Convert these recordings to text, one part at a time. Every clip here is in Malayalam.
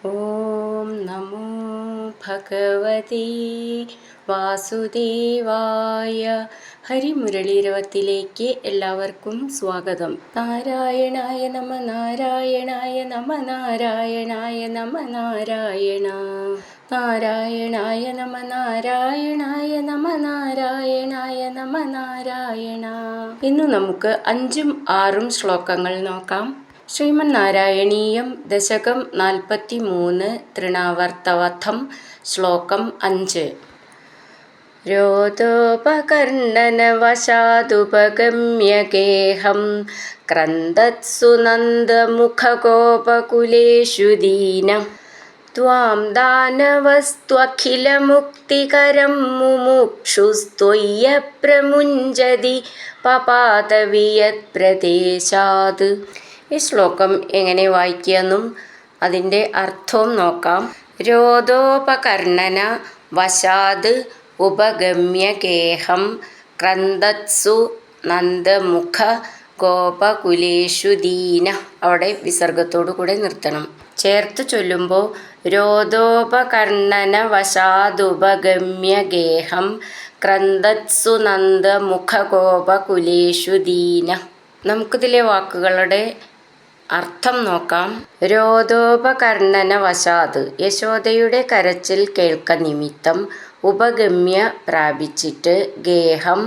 ഓം നമോ ഭഗവതേ വാസുദേവായ. ഹരിമുരളീരവത്തിലേക്ക് എല്ലാവർക്കും സ്വാഗതം. നാരായണായ നമ നാരായണായ നമ നാരായണായ നമ നാരായണ നാരായണായ നമ നാരായണായ നമ നാരായണായ നമ നാരായണ. ഇന്ന് നമുക്ക് 5ഉം 6ഉം ശ്ലോകങ്ങൾ നോക്കാം. ശ്രീമന്നാരായണീയം ദശകം 43 തൃണാവർത്തവധം ശ്ലോകം 5. രോദോപകർണനവശാദുപഗമ്യഗേഹം ക്രന്ദത്സു നന്ദമുഖഗോപകുലേഷു ദീനം ത്വാം ദാനവസ്ത്വഖിലമുക്തികരം മുമുക്ഷുസ്ത്വയ്യപ്രമുഞ്ജതി പപാതവിയത്പ്രദേശാത്. ഈ ശ്ലോകം എങ്ങനെ വായിക്കുകയെന്നും അതിൻ്റെ അർത്ഥവും നോക്കാം. രോദോപകർണന വശാദ് ഉപഗമ്യഗേഹം ക്രന്ദത്സു നന്ദമുഖ ഗോപകുലേഷു ദീന. അവിടെ വിസർഗത്തോടു കൂടെ നിർത്തണം. ചേർത്ത് ചൊല്ലുമ്പോൾ രോദോപകർണന വശാദുപഗമ്യഗേഹം ക്രന്ദത്സു നന്ദമുഖ ഗോപകുലേഷു ദീന. നമുക്കിതിലെ വാക്കുകളുടെ അർത്ഥം നോക്കാം. രോദോപകർണന വശാത് യശോദയുടെ കരച്ചിൽ കേൾക്ക നിമിത്തം, ഉപഗമ്യ പ്രാപിച്ചിട്ട്, ഗേഹം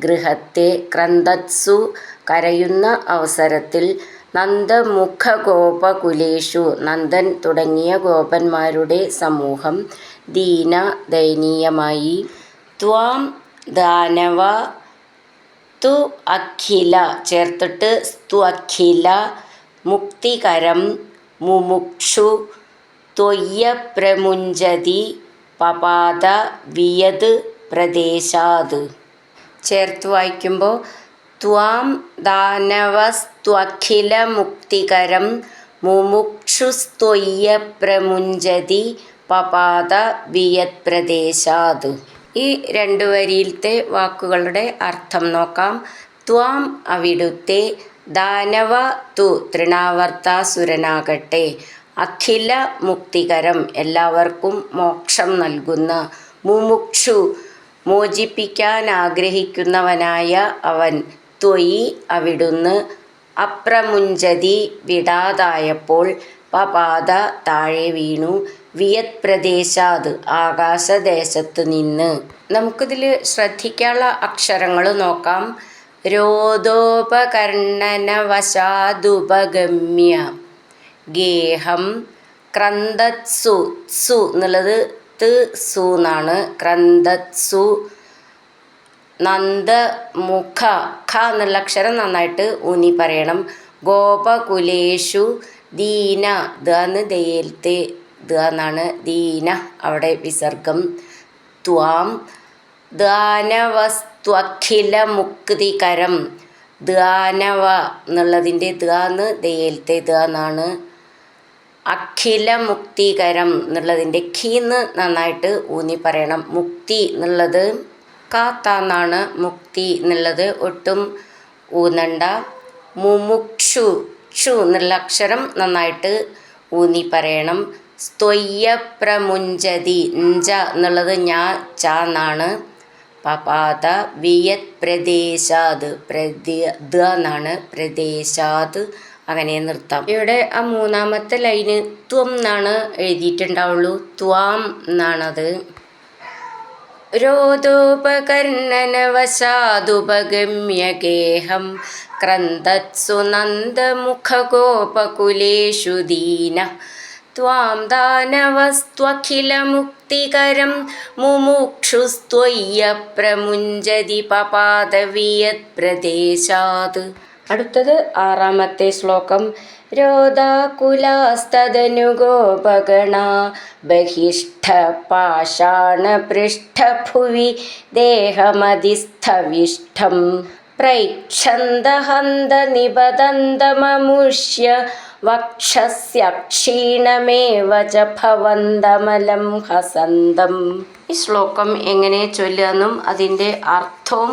ഗൃഹത്തെ, ക്രന്ദത്സു കരയുന്ന അവസരത്തിൽ, നന്ദമുഖ ഗോപകുലേഷു നന്ദൻ തുടങ്ങിയ ഗോപന്മാരുടെ സമൂഹം, ദീന ദയനീയമായി, ത്വാം ദാനവ തു അഖില ചേർത്തിട്ട് സ്ത്വഖില മുക്തികരം മുമുക്ഷു ത്വയ്യപ്രമുഞ്ജതി പപാത വിയത് പ്രദേശാത്. ചേർത്ത് വായിക്കുമ്പോൾ ത്വാം ദാനവസ്ത്വഖില മുക്തികരം മുമുക്ഷുസ്ത്വയ്യപ്രമുഞ്ജതി പപാത വിയത് പ്രദേശാത്. ഈ 2 വരിയിലത്തെ വാക്കുകളുടെ അർത്ഥം നോക്കാം. ത്വാം അവിടുത്തെ, ദാനവ തു തൃണാവർത്താസുരനാകട്ടെ, അഖില മുക്തികരം എല്ലാവർക്കും മോക്ഷം നൽകുന്ന, മുമുക്ഷു മോചിപ്പിക്കാനാഗ്രഹിക്കുന്നവനായ അവൻ, ത്വയി അവിടുന്ന്, അപ്രമുഞ്ജതി വിടാതായപ്പോൾ, പപാത താഴെ വീണു, വിയത് പ്രദേശാത് ആകാശദേശത്ത് നിന്ന്. നമുക്കിതിൽ ശ്രദ്ധിക്കാനുള്ള അക്ഷരങ്ങൾ നോക്കാം. രോദോപകർണനവശാദുപഗമ്യ ഗേഹം ക്രന്ദത്സു, സു എന്നുള്ളത് ത് സു എന്നാണ്, ക്രന്ദത്സു നന്ദമുഖ, ഖ എന്നുള്ള അക്ഷരം നന്നായിട്ട് ഊന്നി പറയണം. ഗോപകുലേഷു ദീന, ദന്ന് ദയയിലത്തെ ദ എന്നാണ്, ദീന അവിടെ വിസർഗം. ത്വാം ദാനവസ്ത്വഖില മുക്തികരം, ദാനവ എന്നുള്ളതിൻ്റെ ദന്ന് ദയയിലത്തെ ദ എന്നാണ്. അഖില മുക്തികരം എന്നുള്ളതിൻ്റെ ഖീന്ന് നന്നായിട്ട് ഊന്നി പറയണം. മുക്തി എന്നുള്ളത് കാത്താന്നാണ്, മുക്തി എന്നുള്ളത് ഒട്ടും ഊന്നണ്ട. മുമുക്ഷു, ക്ഷു എന്നുള്ള അക്ഷരം നന്നായിട്ട് ഊന്നി പറയണം. സ്ത്വയ്യപ്രമുഞ്ജതി, ഞ്ച എന്നുള്ളത് ഞാ ച എന്നാണ്. പപാത വിയത് പ്രദേശാത്, ദ എന്നാണ്, പ്രദേശാത് അങ്ങനെ നിർത്താം. ഇവിടെ ആ 3ാമത്തെ ലൈന് ത്വം എന്നാണ് എഴുതിയിട്ടുണ്ടാവുള്ളൂ, ത്വാം എന്നാണത്. രോദോപകർണനവശാദുപഗമ്യഗേഹം ക്രന്ദത്സു നന്ദമുഖ ഗോപകുലേഷു ദീന ത്വാം ദാനവസ്ത്വഖില മുക്തികരം മുമുക്ഷുസ്ത്വയ്യപ്രമുഞ്ജതി പപാത വിയത് പ്രദേശാത്. അടുത്തത് 6ാമത്തെ ശ്ലോകം. രോദാകുലാസ്തദനുഗോപഗണ ബഹിഷ്ഠ പാഷാണപൃഷ്ഠഭുവി ദേഹമധിസ്ഥവിഷ്ടം പ്രൈക്ഷന്തഹന്ത നിബദന്തമമുഷ്യ വക്ഷസ്യക്ഷീണമേവ ച ഭവന്തമലം ഹസന്തം. ഈ ശ്ലോകം എങ്ങനെ ചൊല്ലുമെന്നും അതിൻ്റെ അർത്ഥവും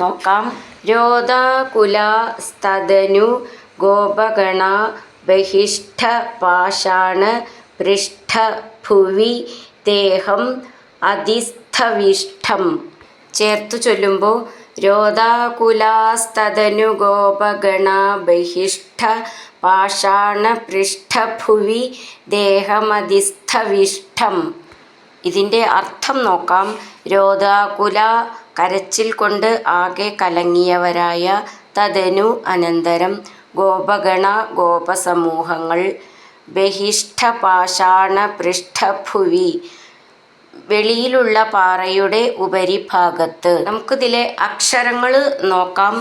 നോക്കാം. രോദാകുലസ്തദനു ഗോപഗണ ബഹിഷ്ഠ പാഷാണ പൃഷ്ഠഭുവി ദേഹം അധിസ്ഥവിഷ്ടം. ചേർത്തു ചൊല്ലുമ്പോൾ രോദാകുലാസ്തദനു ഗോപഗണ ബഹിഷ്ഠ പാഷാണ പൃഷ്ഠഭുവി ദേഹമധിസ്ഥവിഷ്ടം. ഇതിൻ്റെ അർത്ഥം നോക്കാം. രോദാകുല കരച്ചിൽ കൊണ്ട് ആകെ കലങ്ങിയവരായ, തദനു അനന്തരം, ഗോപഗണ ഗോപസമൂഹങ്ങൾ, ബഹിഷ്ഠ പാഷാണ പൃഷ്ഠഭുവി വെളിയിലുള്ള പാറയുടെ ഉപരിഭാഗത്ത്. നമുക്കിതിലെ അക്ഷരങ്ങൾ നോക്കാം.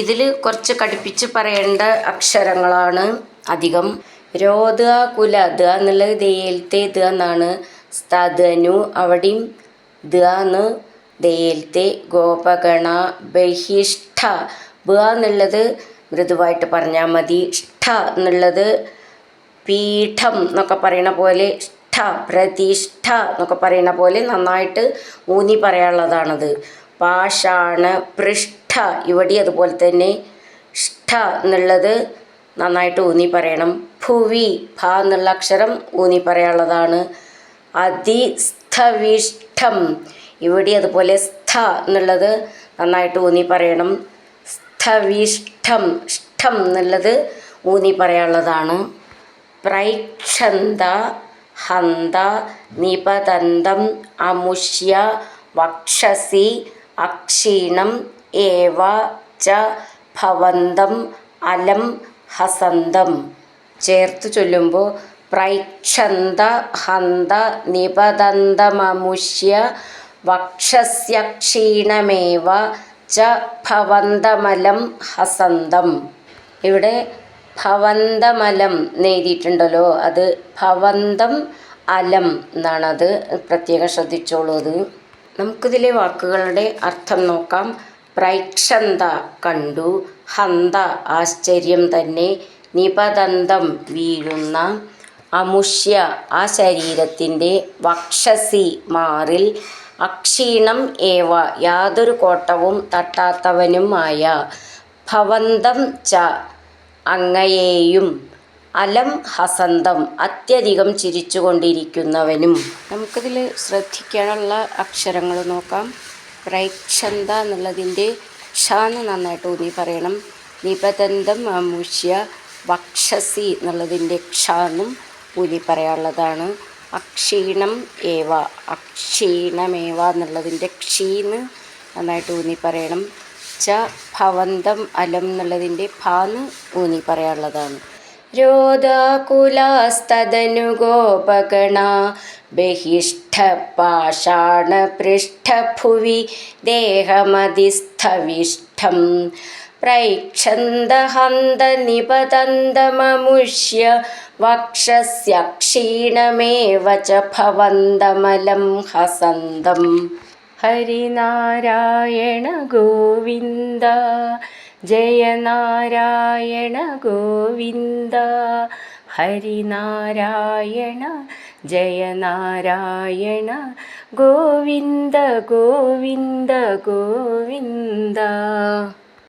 ഇതിൽ കുറച്ച് കടുപ്പിച്ച് പറയേണ്ട അക്ഷരങ്ങളാണ് അധികം. രോദാകുല ദ എന്നുള്ളത് ദയേലത്തെ ദ എന്നാണ്. സ്തദനു അവിടെയും ദ എന്ന് ദയേലത്തെ. ഗോപഗണ ബഹിഷ്ഠ ബ എന്നുള്ളത് മൃദുവായിട്ട് പറഞ്ഞാൽ മതി. ഷ്ഠ എന്നുള്ളത് പീഠം എന്നൊക്കെ പറയണ പോലെ, ഷ്ഠ പ്രതിഷ്ഠ എന്നൊക്കെ പറയണ പോലെ നന്നായിട്ട് ഊന്നി പറയാനുള്ളതാണത്. പാഷാണ പൃഷ്ഠ ഇവിടെ അതുപോലെ തന്നെ ഷ്ഠ എന്നുള്ളത് നന്നായിട്ട് ഊന്നി പറയണം. ഭുവി ഭ എന്നുള്ള അക്ഷരം ഊന്നി പറയാനുള്ളതാണ്. അധിസ്ഥവിഷ്ടം ഇവിടെ അതുപോലെ സ്ഥ എന്നുള്ളത് നന്നായിട്ട് ഊന്നി പറയണം. സ്ഥവിഷ്ടം ഷ്ടം എന്നുള്ളത് ഊന്നി പറയാനുള്ളതാണ്. പ്രൈക്ഷന്ത ഹന്ത നിപതന്തം അമുഷ്യ വക്ഷസി അക്ഷീണം ഏവ ച ഭവന്തം അലം ഹസന്തം. ചേർത്ത് ചൊല്ലുമ്പോൾ പ്രൈക്ഷന്ത ഹന്ത നിപതന്തമമുഷ്യ വക്ഷസ്യക്ഷീണമേവ ച ഭവന്തമലം ഹസന്തം. ഇവിടെ ഭവന്തമലം എന്നെഴുതിയിട്ടുണ്ടല്ലോ, അത് ഭവന്തം അലം എന്നാണത്. പ്രത്യേകം ശ്രദ്ധിച്ചോളൂ അത്. നമുക്കിതിലെ വാക്കുകളുടെ അർത്ഥം നോക്കാം. പ്രൈക്ഷന്ത കണ്ടു, ഹന്ത ആശ്ചര്യം തന്നെ, നിപതന്തം വീഴുന്ന, അമുഷ്യ ആ ശരീരത്തിൻ്റെ, വക്ഷസി മാറിൽ, അക്ഷീണം ഏവ യാതൊരു കോട്ടവും തട്ടാത്തവനുമായ, ഭവന്തം ച അങ്ങയെയും, അലം ഹസന്തം അത്യധികം ചിരിച്ചുകൊണ്ടിരിക്കുന്നവനും. നമുക്കിതിൽ ശ്രദ്ധിക്കാനുള്ള അക്ഷരങ്ങൾ നോക്കാം. പ്രൈക്ഷന്ത എന്നുള്ളതിൻ്റെ ക്ഷാന്ന് നന്നായിട്ട് ഊന്നി പറയണം. നിപതന്തം അമുഷ്യ വക്ഷസി എന്നുള്ളതിൻ്റെ ക്ഷാന്നും ഊന്നി പറയാനുള്ളതാണ്. അക്ഷീണം ഏവ അക്ഷീണമേവ എന്നുള്ളതിൻ്റെ ക്ഷീന്ന് നന്നായിട്ട് ഊന്നി പറയണം. ച ഭവന്തം അലം എന്നുള്ളതിൻ്റെ ഭാന്ന് ഊന്നി പറയാനുള്ളതാണ്. രോദാകുലാസ്തദനു ഗോപഗണ ബഹിഷ്ഠ പാഷാണ പൃഷ്ഠഭുവി ദേഹമധിസ്ഥവിഷ്ടം. പ്രൈക്ഷന്ത ഹന്ത നിപതന്തമമുഷ്യ വക്ഷസ്യക്ഷീണമേവ ച ഭവന്തമലം ഹസന്തം. ഹരിനാരായണ ഗോവിന്ദ, ജയ നാരായണ ഗോവിന്ദ. ഹരിനാരായണ ജയ നാരായണ ഗോവിന്ദ ഗോവിന്ദ ഗോവിന്ദ.